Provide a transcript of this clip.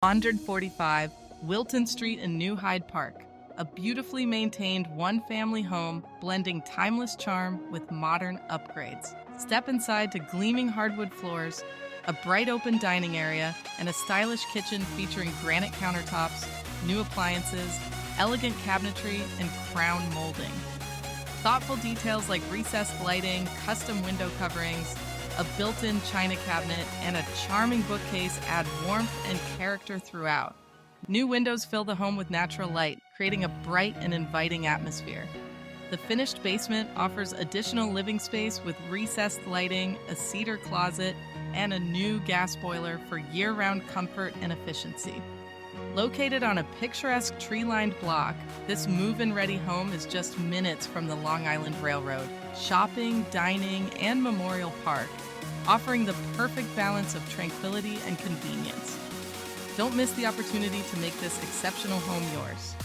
145 Wilton Street in New Hyde Park, a beautifully maintained one-family home blending timeless charm with modern upgrades. Step inside to gleaming hardwood floors, a bright open dining area, and a stylish kitchen featuring granite countertops, new appliances, elegant cabinetry, and crown molding. Thoughtful details like recessed lighting, custom window coverings, a built-in china cabinet, and a charming bookcase add warmth and character throughout. New windows fill the home with natural light, creating a bright and inviting atmosphere. The finished basement offers additional living space with recessed lighting, a cedar closet, and a new gas boiler for year-round comfort and efficiency. Located on a picturesque tree-lined block, this move-in-ready home is just minutes from the Long Island Railroad, shopping, dining, and Memorial Park, offering the perfect balance of tranquility and convenience. Don't miss the opportunity to make this exceptional home yours.